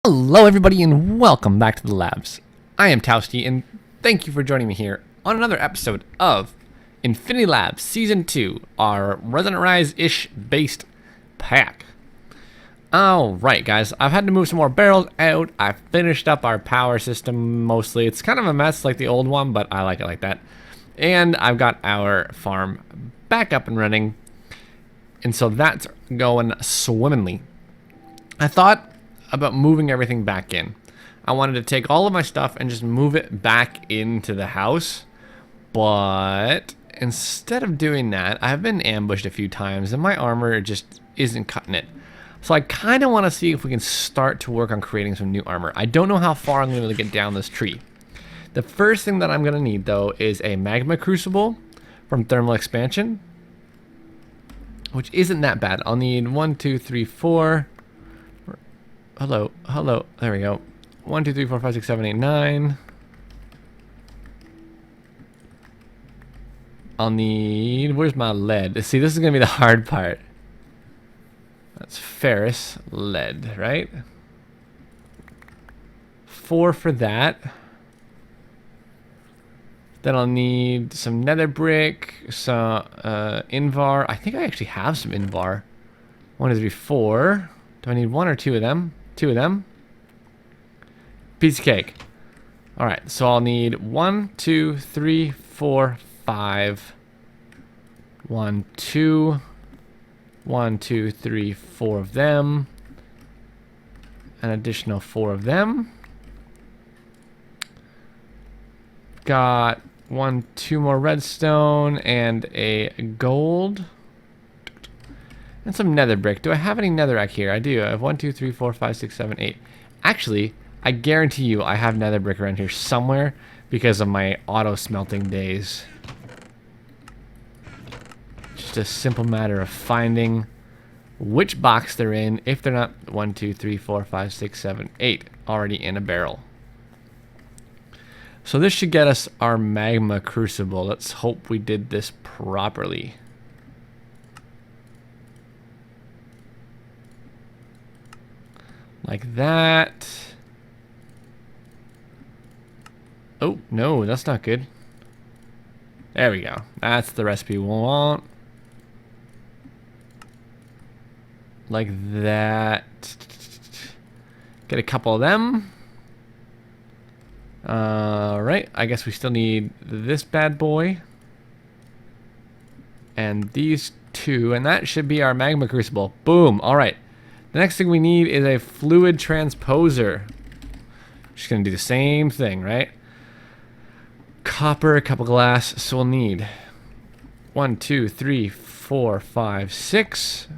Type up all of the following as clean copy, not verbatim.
Hello everybody and welcome back to the labs. I am Towsty and thank you for joining me here on another episode of InfinityLabs Season 2, our Resonant Rise-ish based pack. Alright guys, I've had to move some more barrels out. I've finished up our power system mostly. It's kind of a mess like the old one, but I like it like that. And I've got our farm back up and running. And so that's going swimmingly. I thought about moving everything back in. I wanted to take all of my stuff and just move it back into the house, but instead of doing that, I've been ambushed a few times and my armor just isn't cutting it. So I kind of want to see if we can start to work on creating some new armor. I don't know how far I'm going to get down this tree. The first thing that I'm going to need though is a magma crucible from thermal expansion, which isn't that bad. I'll need 1, 2, 3, 4. Hello, there we go. 1, 2, 3, 4, 5, 6, 7, 8, 9. I'll need, where's my lead? See, this is gonna be the hard part. That's ferrous lead, right? 4 for that. Then I'll need some nether brick, some invar. I think I actually have some invar. 1, 2, 3, 4. Do I need 1 or 2 of them? 2 of them. Piece of cake. Alright, so I'll need 1, 2, 3, 4, 5. 1, 2. 1, 2, 3, 4 of them. An additional 4 of them. Got 1, 2 more redstone and a gold. And some nether brick. Do I have any netherrack here? I do. I have 1, 2, 3, 4, 5, 6, 7, 8. Actually, I guarantee you I have nether brick around here somewhere because of my auto smelting days. Just a simple matter of finding which box they're in. If they're not 1, 2, 3, 4, 5, 6, 7, 8 already in a barrel. So this should get us our magma crucible. Let's hope we did this properly. Like that. Oh, no, that's not good. There we go. That's the recipe we want. Like that. Get a couple of them. Alright, I guess we still need this bad boy. And these 2, and that should be our magma crucible. Boom, alright. The next thing we need is a fluid transposer. Just gonna do the same thing, right? Copper, a couple glass, so we'll need 1, 2, 3, 4, 5, 6.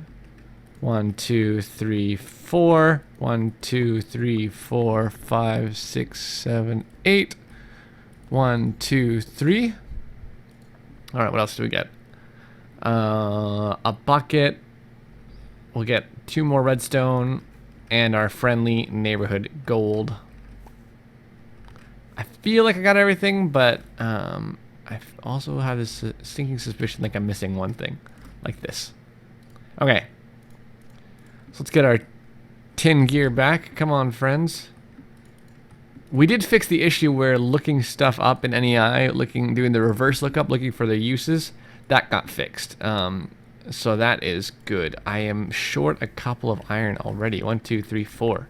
1, 2, 3, 4. 1, 2, 3, 4, 5, 6, 7, 8. 1, 2, 3. Alright, what else do we get? A bucket. We'll get 2 more redstone and our friendly neighborhood gold. I feel like I got everything, but I also have this stinking suspicion like I'm missing one thing, like this. Okay, so let's get our tin gear back. Come on, friends. We did fix the issue where looking stuff up in NEI, doing the reverse lookup, looking for the uses, that got fixed. So that is good. I am short a couple of iron already. 1, 2, 3, 4.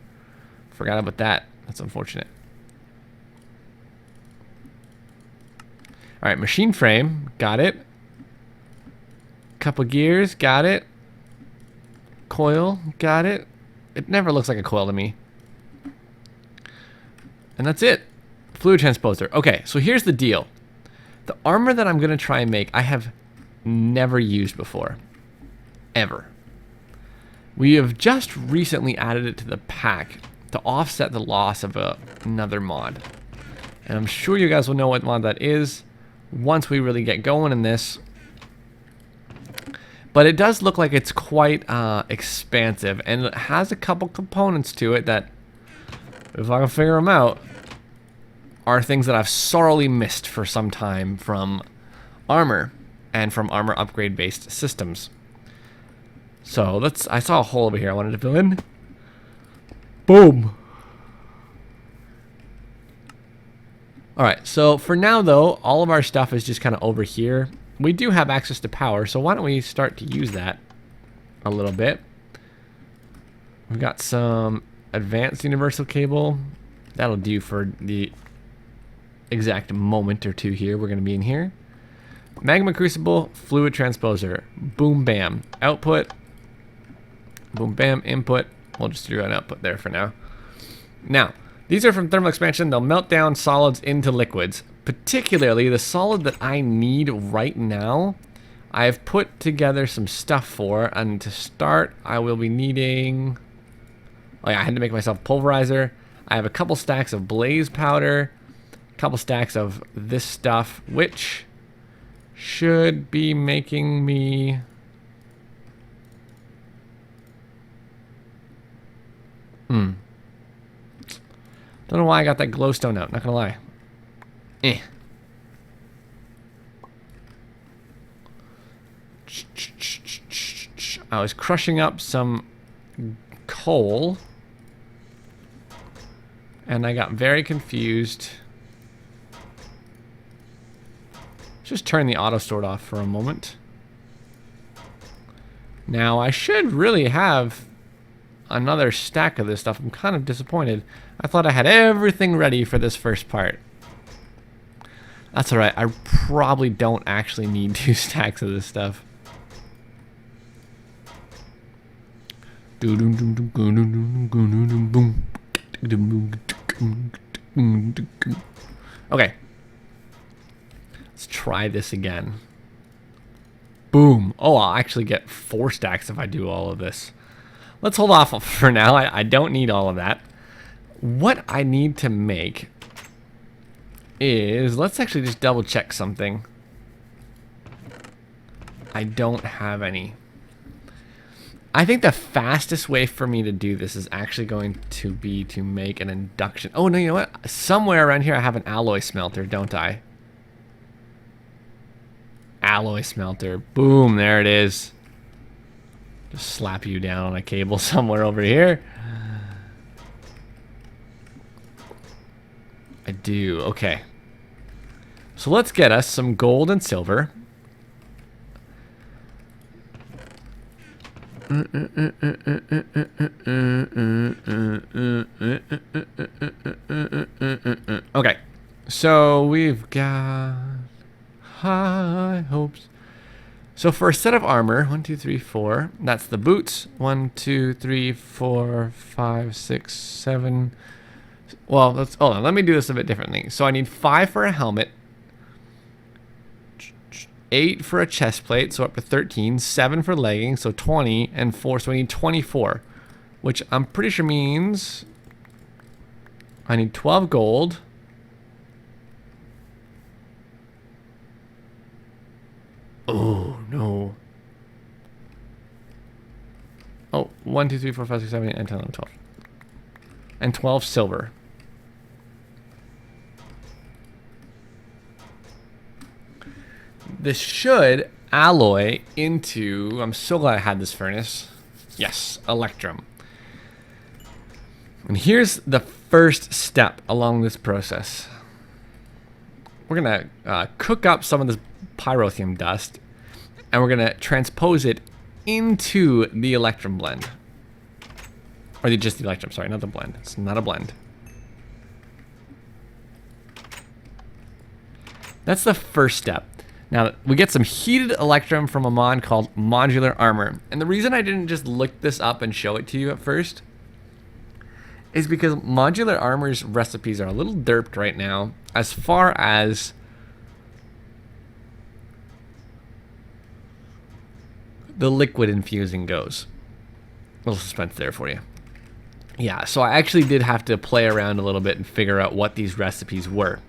Forgot about that. That's unfortunate. Alright, machine frame. Got it. Couple gears. Got it. Coil. Got it. It never looks like a coil to me. And that's it. Fluid transposer. Okay, so here's the deal. The armor that I'm going to try and make, I have never used before. Ever. We have just recently added it to the pack to offset the loss of another mod. And I'm sure you guys will know what mod that is once we really get going in this. But it does look like it's quite expansive, and it has a couple components to it that, if I can figure them out, are things that I've sorely missed for some time from armor and from armor upgrade based systems. So I saw a hole over here I wanted to fill in. Boom. All right, so for now though, all of our stuff is just kind of over here. We do have access to power, so why don't we start to use that a little bit. We've got some advanced universal cable. That'll do for the exact moment or two here. We're going to be in here. Magma crucible, fluid transposer. Boom, bam. Output. Boom, bam. Input. We'll just do an output there for now. Now, these are from thermal expansion. They'll melt down solids into liquids. Particularly the solid that I need right now, I've put together some stuff for. And to start, I will be needing... Oh yeah, I had to make myself pulverizer. I have a couple stacks of blaze powder, a couple stacks of this stuff, which should be making me... Don't know why I got that glowstone out, not gonna lie. I was crushing up some coal, and I got very confused. Just turn the auto sort off for a moment. Now I should really have another stack of this stuff. I'm kind of disappointed. I thought I had everything ready for this first part. That's alright. I probably don't actually need 2 stacks of this stuff. Okay. Let's try this again. Boom. Oh, I'll actually get 4 stacks if I do all of this. Let's hold off for now. I don't need all of that. What I need to make is... Let's actually just double check something. I don't have any. I think the fastest way for me to do this is actually going to be to make an induction. Oh, no, you know what? Somewhere around here I have an alloy smelter, don't I? Alloy smelter. Boom, there it is. Just slap you down on a cable somewhere over here. I do. Okay. So let's get us some gold and silver. Okay. So we've got high hopes. So for a set of armor, 1, 2, 3, 4. That's the boots. 1, 2, 3, 4, 5, 6, 7. Well, let's hold on. Let me do this a bit differently. So I need 5 for a helmet, 8 for a chest plate, so up to 13, 7 for leggings, so 20, and 4, so I need 24, which I'm pretty sure means I need 12 gold. Oh, no. Oh, 1, 2, 3, 4, 5, 6, 7, 8, 9, 10, 11, 12. And 12 silver. This should alloy into... I'm so glad I had this furnace. Yes, electrum. And here's the first step along this process. We're going to cook up some of this pyrotheum dust, and we're going to transpose it into the electrum blend. Or just the electrum, sorry, not the blend. It's not a blend. That's the first step. Now, we get some heated electrum from a mod called Modular Armor. And the reason I didn't just look this up and show it to you at first is because Modular Armor's recipes are a little derped right now as far as the liquid infusing goes. A little suspense there for you. Yeah, so I actually did have to play around a little bit and figure out what these recipes were.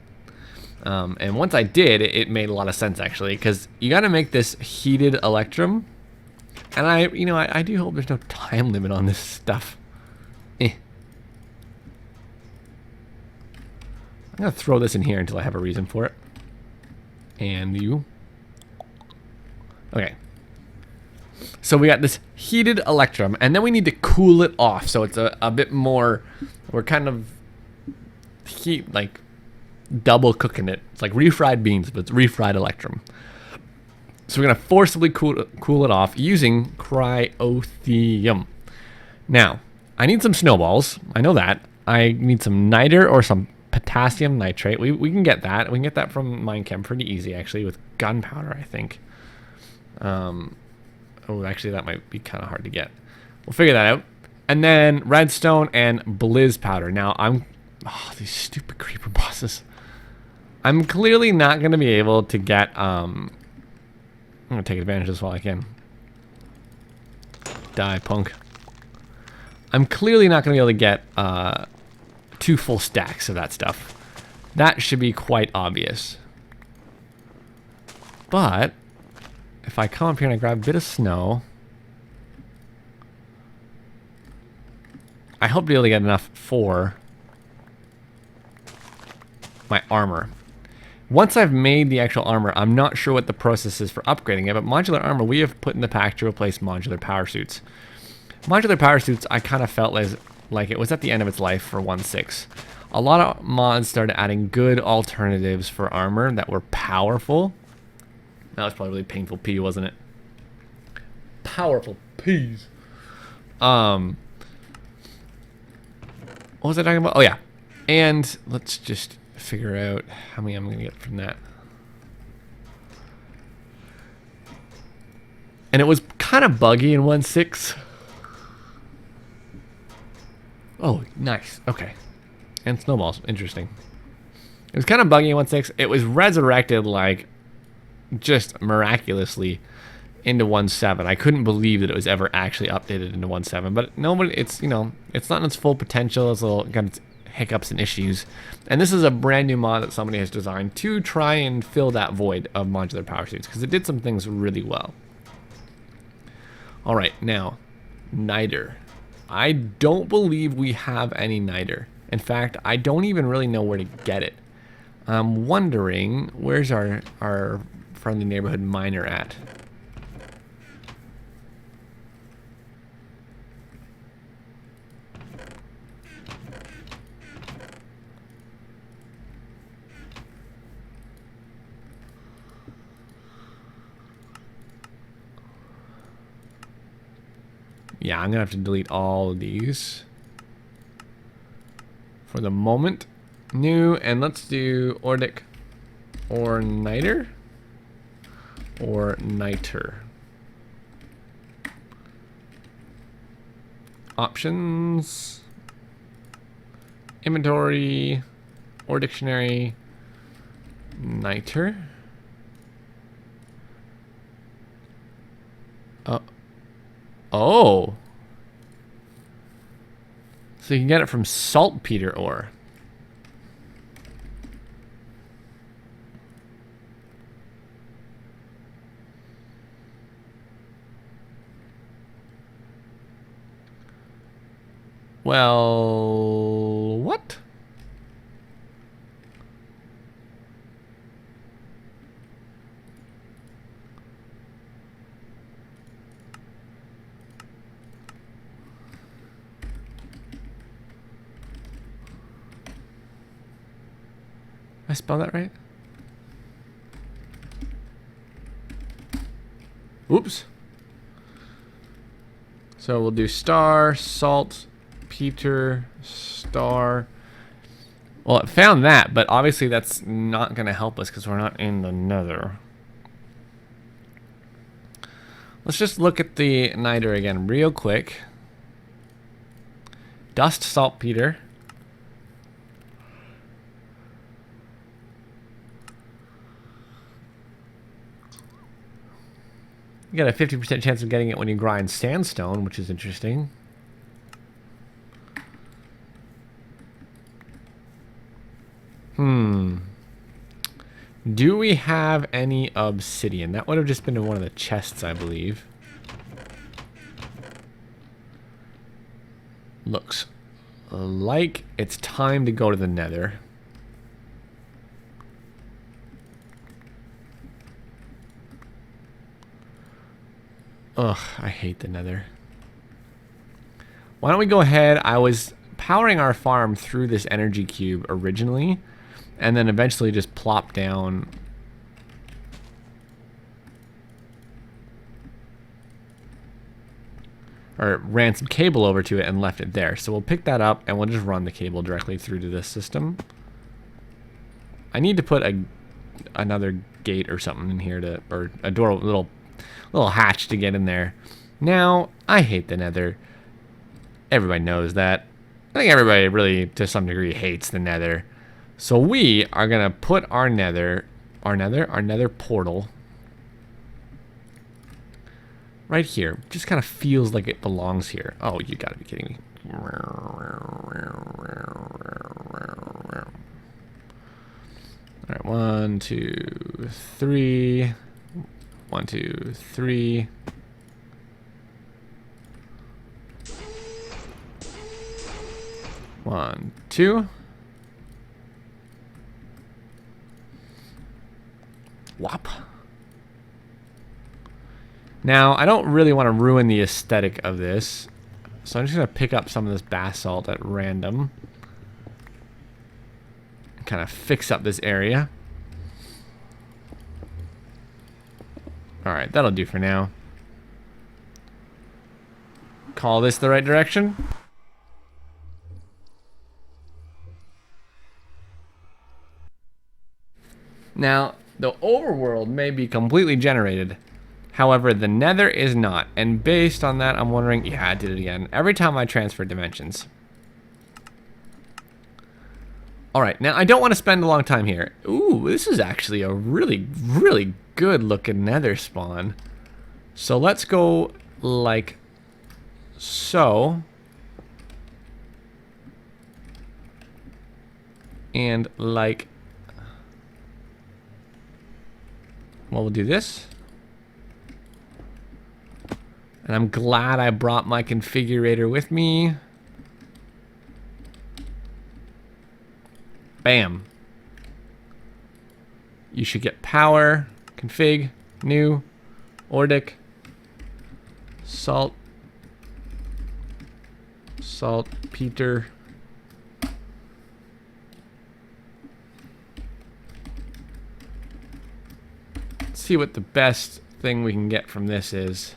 And once I did, it made a lot of sense actually, because you got to make this heated electrum, and I do hope there's no time limit on this stuff. I'm gonna throw this in here until I have a reason for it. And you. Okay. So we got this heated electrum, and then we need to cool it off, so it's a bit more. We're kind of double cooking it. It's like refried beans, but it's refried electrum. So we're going to forcibly cool it off using cryotheum. Now, I need some snowballs. I know that. I need some niter or some potassium nitrate. We can get that. We can get that from Minechem pretty easy, actually, with gunpowder, I think. Oh, actually, that might be kind of hard to get. We'll figure that out. And then redstone and blizz powder. Now, these stupid creeper bosses. I'm clearly not going to be able to get, I'm going to take advantage of this while I can. Die, punk. I'm clearly not going to be able to get 2 full stacks of that stuff. That should be quite obvious. But if I come up here and I grab a bit of snow, I hope to be able to get enough for my armor. Once I've made the actual armor, I'm not sure what the process is for upgrading it, but modular armor we have put in the pack to replace modular power suits. Modular power suits, I kind of felt like it was at the end of its life for 1.6. A lot of mods started adding good alternatives for armor that were powerful. That was probably really painful P, wasn't it? Powerful P's. What was I talking about? Oh yeah. And let's just figure out how many I'm gonna get from that. And it was kind of buggy in 1.6. Oh, nice. Okay. And snowballs. Interesting. It was kind of buggy in 1.6. It was resurrected like just miraculously into 1.7. I couldn't believe that it was ever actually updated into 1.7. But nobody, it's, you know, it's not in its full potential. It's got its hiccups and issues. And this is a brand new mod that somebody has designed to try and fill that void of modular power suits, because it did some things really well. All right, now, niter. I don't believe we have any niter. In fact, I don't even really know where to get it. I'm wondering, where's our friendly neighborhood miner at? Yeah, I'm gonna have to delete all of these for the moment. New, and let's do Ordic or niter or niter. Options, inventory, or dictionary, niter. Oh. So you can get it from saltpeter ore. Well, what? I spell that right? Oops. So we'll do star, salt, Peter, star. Well, it found that, but obviously that's not going to help us because we're not in the Nether. Let's just look at the niter again real quick. Dust, saltpeter. You got a 50% chance of getting it when you grind sandstone, which is interesting. Do we have any obsidian? That would have just been in one of the chests, I believe. Looks like it's time to go to the Nether. Ugh, I hate the Nether. Why don't we go ahead? I was powering our farm through this energy cube originally, and then eventually just plop down or ran some cable over to it and left it there. So we'll pick that up and we'll just run the cable directly through to this system. I need to put another gate or something in here to, or a door, little hatch to get in there. Now, I hate the Nether. Everybody knows that. I think everybody really, to some degree, hates the Nether. So we are gonna put our Nether portal right here. Just kind of feels like it belongs here. Oh, you gotta be kidding me. All right, 1, 2, 3. 1, 2, 3. One, two. Whop. Now, I don't really want to ruin the aesthetic of this, so I'm just going to pick up some of this basalt at random. Kind of fix up this area. Alright, that'll do for now. Call this the right direction. Now, the overworld may be completely generated. However, the Nether is not. And based on that, I'm wondering... Yeah, I did it again. Every time I transfer dimensions. Alright, now I don't want to spend a long time here. Ooh, this is actually a really, really good looking Nether spawn. So let's go like so. And like... Well, we'll do this. And I'm glad I brought my configurator with me. Bam. You should get power, config, new, Ordic, salt, Peter. Let's see what the best thing we can get from this is.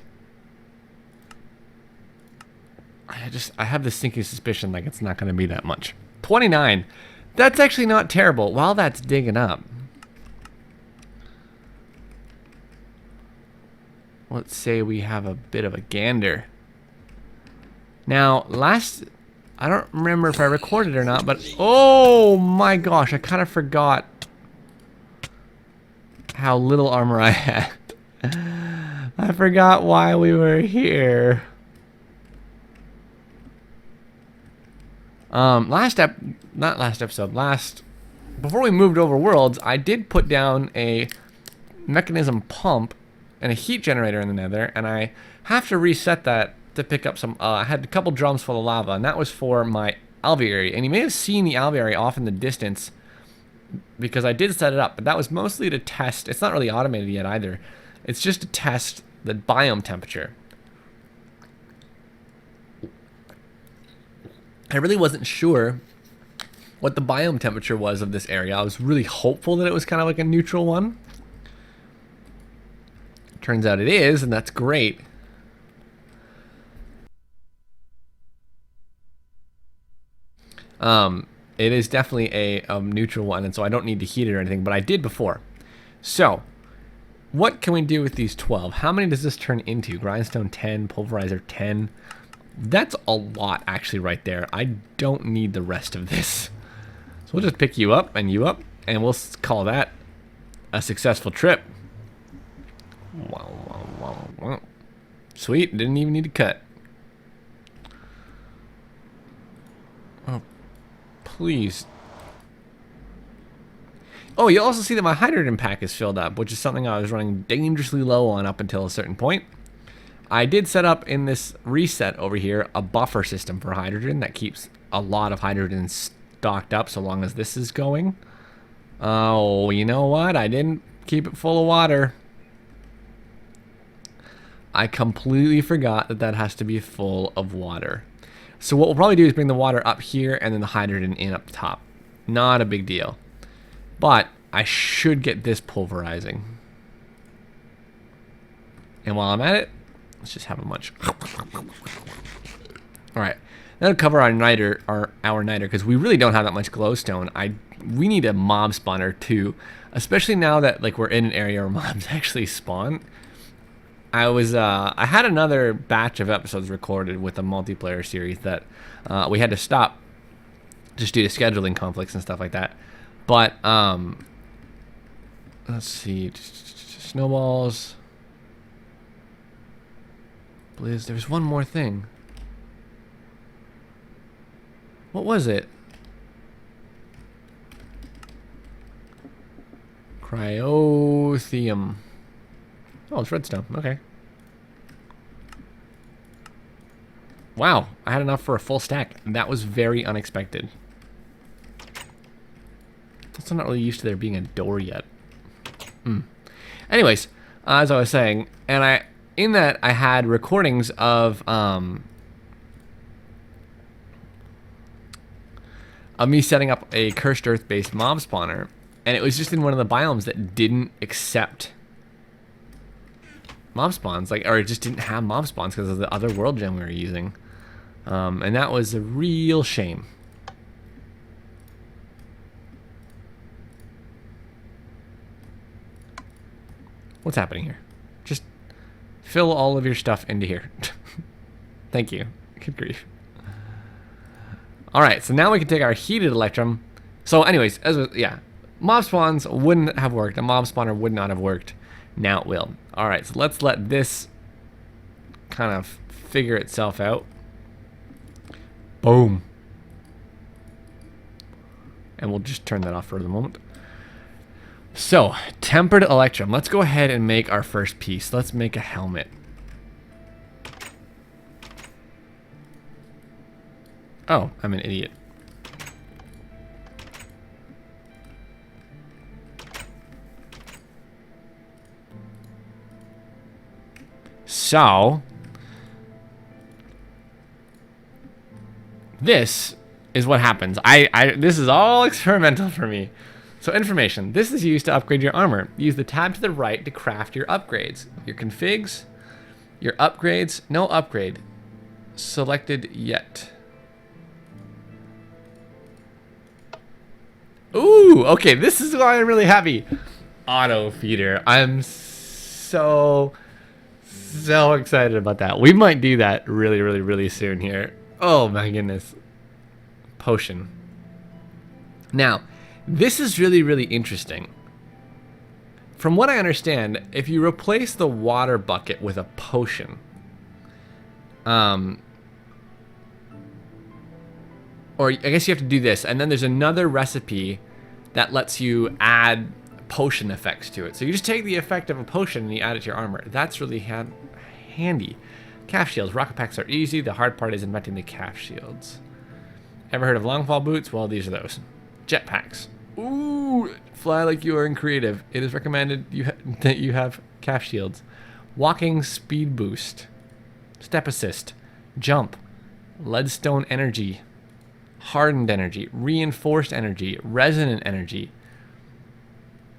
I have this sinking suspicion like it's not going to be that much. 29. That's actually not terrible while that's digging up. Let's say we have a bit of a gander. Now, I don't remember if I recorded or not, but oh my gosh, I kind of forgot how little armor I had. I forgot why we were here. Before we moved over worlds, I did put down a mechanism pump and a heat generator in the Nether, and I have to reset that to pick up some, I had a couple drums full of lava, and that was for my alveary, and you may have seen the alveary off in the distance because I did set it up, but that was mostly to test. It's not really automated yet either. It's just to test the biome temperature. I really wasn't sure what the biome temperature was of this area. I was really hopeful that it was kind of like a neutral one. Turns out it is, and that's great. It is definitely a neutral one, and so I don't need to heat it or anything, but I did before. So, what can we do with these 12? How many does this turn into? Grindstone 10, pulverizer 10. That's a lot, actually, right there. I don't need the rest of this. So we'll just pick you up, and we'll call that a successful trip. Wow. Sweet, didn't even need to cut. Oh, please. Oh, you'll also see that my hydrogen pack is filled up, which is something I was running dangerously low on up until a certain point. I did set up in this reset over here a buffer system for hydrogen that keeps a lot of hydrogen stocked up so long as this is going. Oh, you know what? I didn't keep it full of water. I completely forgot that that has to be full of water. So what we'll probably do is bring the water up here and then the hydrogen in up top. Not a big deal. But I should get this pulverizing. And while I'm at it, let's just have a munch. All right, that'll cover our niter, our niter, because we really don't have that much glowstone. We need a mob spawner too, especially now that like we're in an area where mobs actually spawn. I had another batch of episodes recorded with a multiplayer series that we had to stop just due to scheduling conflicts and stuff like that. But let's see, snowballs. Blizz, there's one more thing. What was it? Cryotheum. Oh, it's redstone. Okay. Wow, I had enough for a full stack. That was very unexpected. Also not really used to there being a door yet. Anyways, as I was saying, and in that I had recordings of me setting up a cursed earth based mob spawner, and it was just in one of the biomes that didn't accept mob spawns, or it just didn't have mob spawns because of the other world gem we were using, and that was a real shame. What's happening here? Just fill all of your stuff into here. Thank you. Good grief. All right, so now we can take our heated electrum. So anyways, mob spawns wouldn't have worked. A mob spawner would not have worked. Now it will. All right, so let's let this kind of figure itself out. Boom. And we'll just turn that off for the moment. So, tempered electrum. Let's go ahead and make our first piece. Let's make a helmet. Oh, I'm an idiot. So, this is what happens. This is all experimental for me. So information, this is used to upgrade your armor. Use the tab to the right to craft your upgrades. Your configs, your upgrades, no upgrade selected yet. Ooh, okay, this is why I'm really happy. Auto feeder, I'm so excited about that. We might do that really soon here. Oh my goodness. Potion. Now, this is really interesting. From what I understand, if you replace the water bucket with a potion, or I guess you have to do this, and then there's another recipe that lets you add potion effects to it. So you just take the effect of a potion and you add it to your armor. That's really handy. Calf shields. Rocket packs are easy. The hard part is inventing the calf shields. Ever heard of longfall boots? Well, these are those. Jetpacks. Ooh, fly like you are in creative. It is recommended that you have calf shields. Walking speed boost. Step assist. Jump. Leadstone energy. Hardened energy. Reinforced energy. Resonant energy.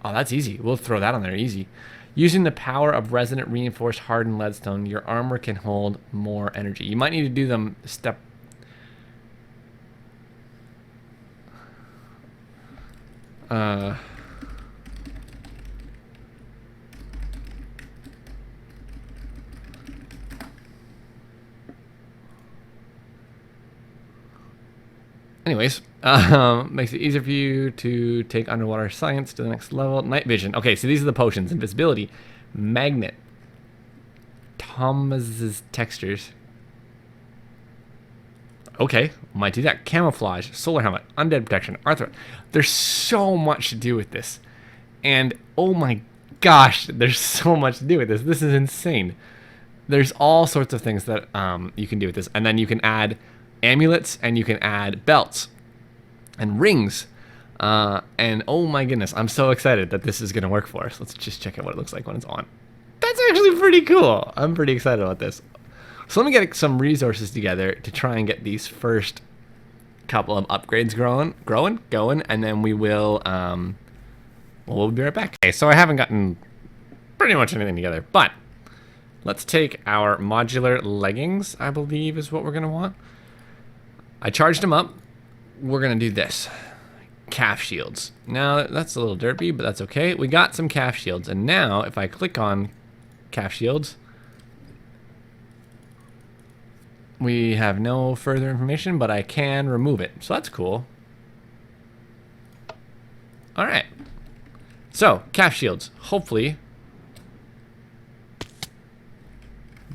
Oh, that's easy. We'll throw that on there easy. Using the power of resonant, reinforced, hardened leadstone, your armor can hold more energy. You might need to do them step. Anyways, makes it easier for you to take underwater science to the next level. Night vision. Okay, so these are the potions. Invisibility. Magnet. Thomas's textures. Okay, might do that. Camouflage. Solar helmet. Undead protection. Arthur. There's so much to do with this. And oh my gosh, there's so much to do with this. This is insane. There's all sorts of things that you can do with this. And then you can add amulets, and you can add belts and rings, and oh my goodness, I'm so excited that this is going to work for us. Let's just check out what it looks like when it's on. That's actually pretty cool. I'm pretty excited about this. So let me get some resources together to try and get these first couple of upgrades going, and then we will Well, we'll be right back. Okay, so I haven't gotten pretty much anything together, but let's take our modular leggings, I believe is what we're gonna want. I charged them up. We're gonna do this. Calf shields. Now, that's a little derpy, but that's okay. We got some calf shields, and now if I click on calf shields, we have no further information, but I can remove it. So that's cool. All right. So, calf shields. Hopefully,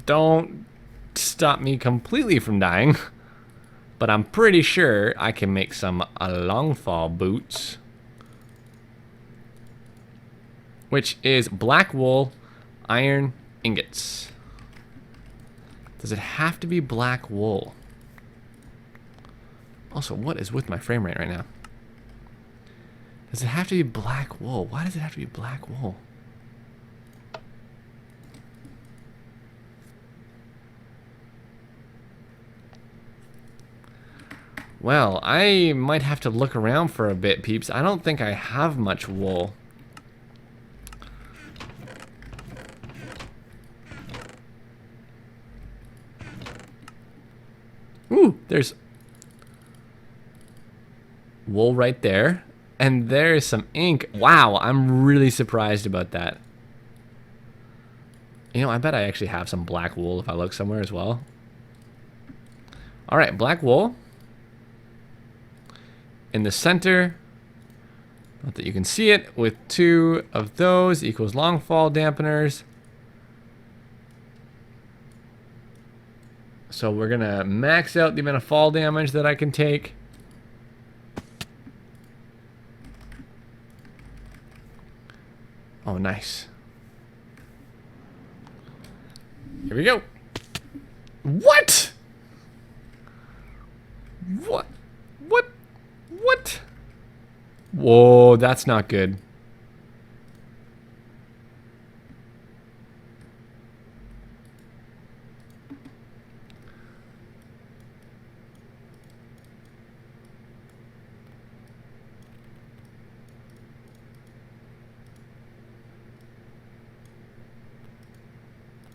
don't stop me completely from dying. But I'm pretty sure I can make some long fall boots. Which is black wool, iron ingots. Does it have to be black wool? Also, what is with my frame rate right now? Does it have to be black wool? Why does it have to be black wool? Well, I might have to look around for a bit, peeps. I don't think I have much wool. Ooh, there's wool right there. And there's some ink. Wow, I'm really surprised about that. You know, I bet I actually have some black wool if I look somewhere as well. All right, black wool. In the center, not that you can see it, with 2 of those equals long fall dampeners. So we're gonna max out the amount of fall damage that I can take. Oh, nice. Here we go. What? What? What? What? Whoa, that's not good.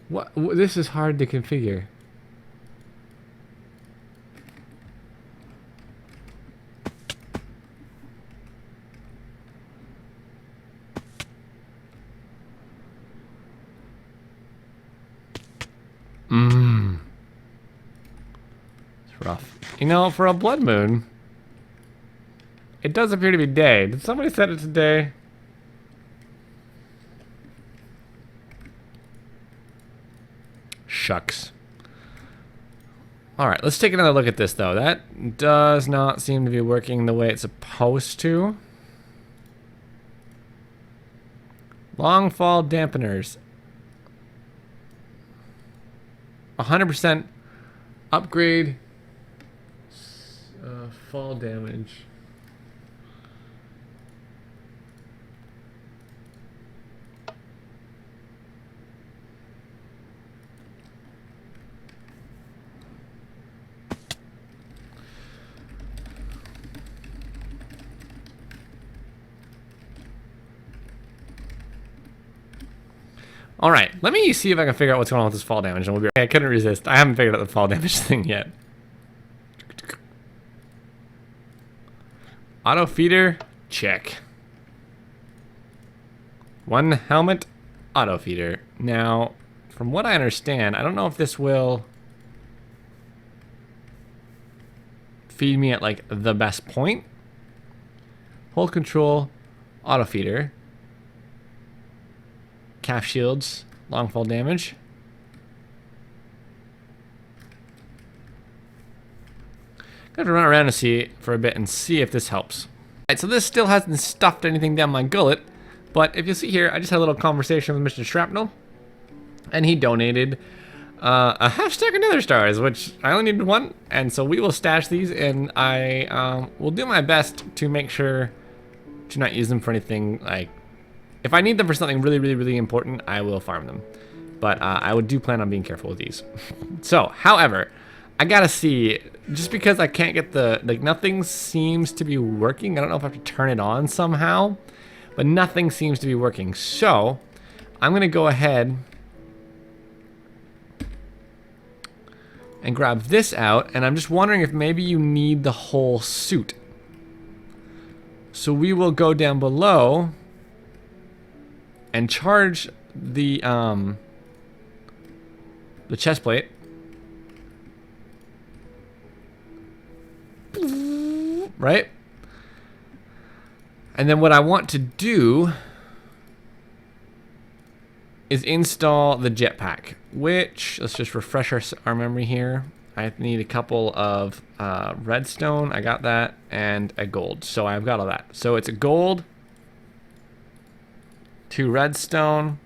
What? This is hard to configure. It's rough. You know, for a blood moon, it does appear to be day. Did somebody set it to day? Shucks. Alright, let's take another look at this, though. That does not seem to be working the way it's supposed to. Long fall dampeners. 100% upgrade fall damage. All right, let me see if I can figure out what's going on with this fall damage, and we'll be right. I couldn't resist. I haven't figured out the fall damage thing yet. Auto feeder, check. 1 helmet, auto feeder. Now, from what I understand, I don't know if this will feed me at like the best point. Hold control, auto feeder. Calf shields, long fall damage. Gonna run around and see for a bit and see if this helps. Alright, so this still hasn't stuffed anything down my gullet, but if you see here, I just had a little conversation with Mr. Shrapnel, and he donated a half stack of Nether stars, which I only needed 1, and so we will stash these, and I will do my best to make sure to not use them for anything like. If I need them for something really, really, really important, I will farm them. But I do plan on being careful with these. So, however, I gotta see, just because I can't get the, like, nothing seems to be working. I don't know if I have to turn it on somehow. but nothing seems to be working. So I'm going to go ahead and grab this out, and I'm just wondering if maybe you need the whole suit. So we will go down below and charge the chest plate. Right? And then what I want to do is install the jetpack, which, let's just refresh our memory here. I need a couple of redstone, I got that, and a gold. So I've got all that. So it's a gold, 2 redstone,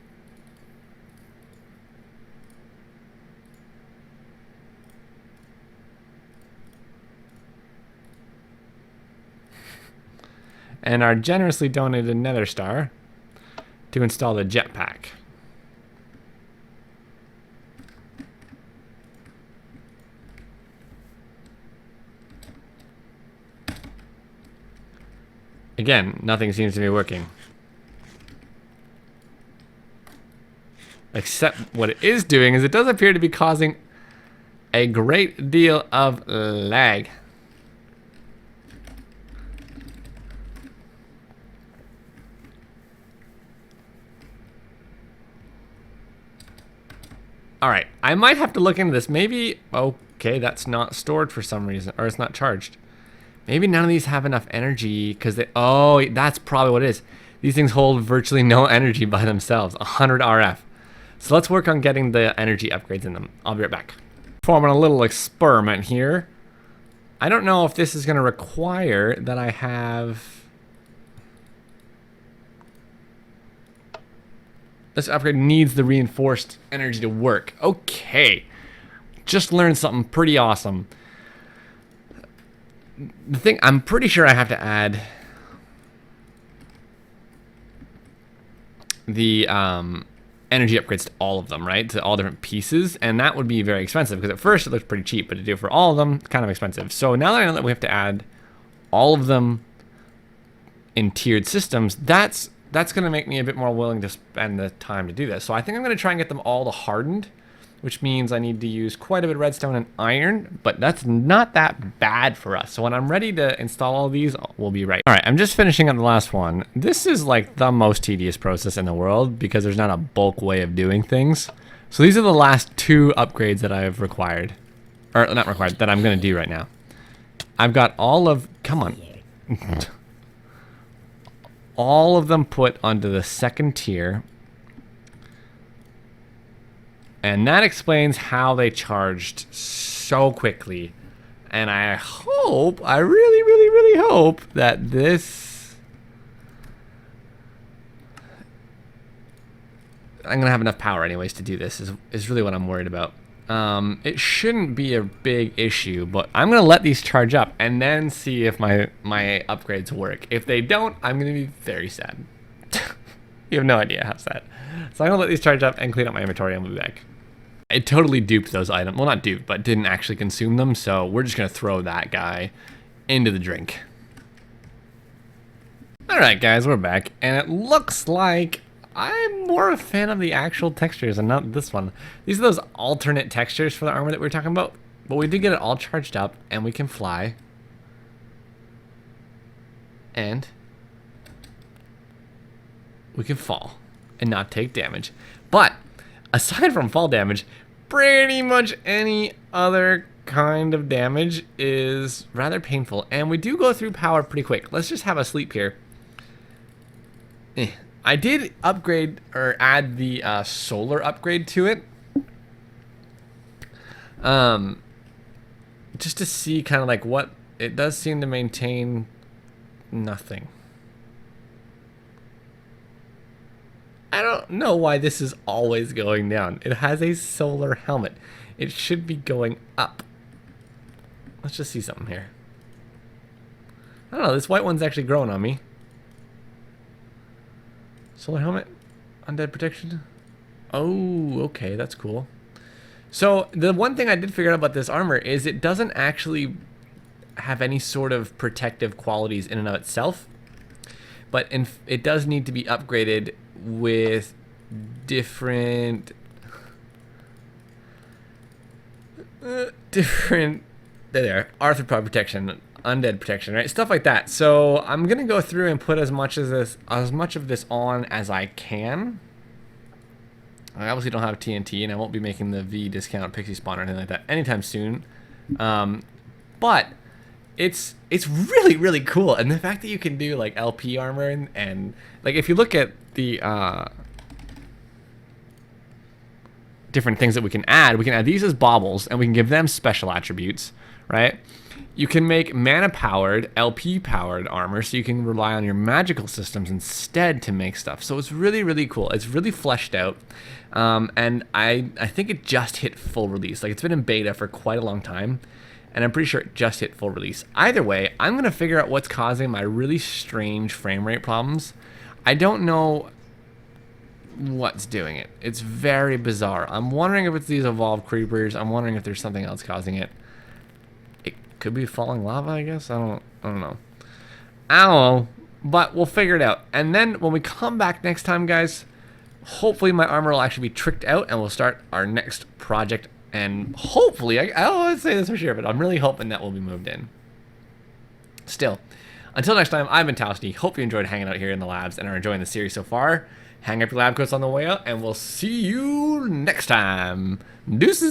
and our generously donated Nether star to install the jetpack. Again, nothing seems to be working. Except what it is doing is it does appear to be causing a great deal of lag. Alright, I might have to look into this. Maybe, okay, that's not stored for some reason, or it's not charged. Maybe none of these have enough energy because they, oh, that's probably what it is. These things hold virtually no energy by themselves, 100 RF. So let's work on getting the energy upgrades in them. I'll be right back. Performing a little experiment here. I don't know if this is going to require that I have... This upgrade needs the reinforced energy to work. Okay. Just learned something pretty awesome. The thing, I'm pretty sure I have to add the energy upgrades to all of them, right? To all different pieces, and that would be very expensive because at first it looks pretty cheap, but to do it for all of them, kind of expensive. So now that I know that we have to add all of them in tiered systems, that's going to make me a bit more willing to spend the time to do this. So I think I'm going to try and get them all to hardened, which means I need to use quite a bit of redstone and iron, but that's not that bad for us. So when I'm ready to install all these, we'll be right. All right, I'm just finishing up the last one. This is like the most tedious process in the world because there's not a bulk way of doing things. So these are the last 2 upgrades that I've required, or not required, that I'm gonna do right now. I've got all of, come on. All of them put onto the 2nd tier. And that explains how they charged so quickly. And I hope, I really, really, really hope that this... I'm going to have enough power anyways to do this, is really what I'm worried about. It shouldn't be a big issue, but I'm going to let these charge up and then see if my upgrades work. If they don't, I'm going to be very sad. You have no idea how sad. So I'm going to let these charge up and clean up my inventory and we'll be back. It totally duped those items. Well, not duped, but didn't actually consume them. So we're just going to throw that guy into the drink. All right, guys, we're back. And it looks like I'm more a fan of the actual textures and not this one. These are those alternate textures for the armor that we were talking about. But we did get it all charged up and we can fly. And we can fall and not take damage. But aside from fall damage, pretty much any other kind of damage is rather painful. And we do go through power pretty quick. Let's just have a sleep here. I did upgrade or add the solar upgrade to it. Just to see kind of like what it does seem to maintain nothing. I don't know why this is always going down. It has a solar helmet. It should be going up. Let's just see something here. I don't know, this white one's actually growing on me. Solar helmet, undead protection. Oh, okay, that's cool. So the one thing I did figure out about this armor is it doesn't actually have any sort of protective qualities in and of itself. but it does need to be upgraded with different there, arthropod protection, undead protection, right? Stuff like that. So I'm gonna go through and put as much of this on as I can. I obviously don't have TNT, and I won't be making the V discount pixie spawn or anything like that anytime soon. But it's really, really cool, and the fact that you can do like LP armor and like if you look at the different things that we can add these as baubles, and we can give them special attributes, right? You can make mana powered, LP powered armor, so you can rely on your magical systems instead to make stuff. So it's really, really cool. It's really fleshed out, and I think it just hit full release. Like, it's been in beta for quite a long time, and I'm pretty sure it just hit full release. Either way, I'm gonna figure out what's causing my really strange frame rate problems. I don't know what's doing it. It's very bizarre. I'm wondering if it's these evolved creepers. I'm wondering if there's something else causing it. It could be falling lava, I guess. I don't know. I don't know, but we'll figure it out. And then when we come back next time, guys, hopefully my armor will actually be tricked out, and we'll start our next project. And hopefully, I don't want to say this for sure, but I'm really hoping that will be moved in. Still, until next time, I've been Towsty. Hope you enjoyed hanging out here in the labs and are enjoying the series so far. Hang up your lab coats on the way out, and we'll see you next time. Deuces.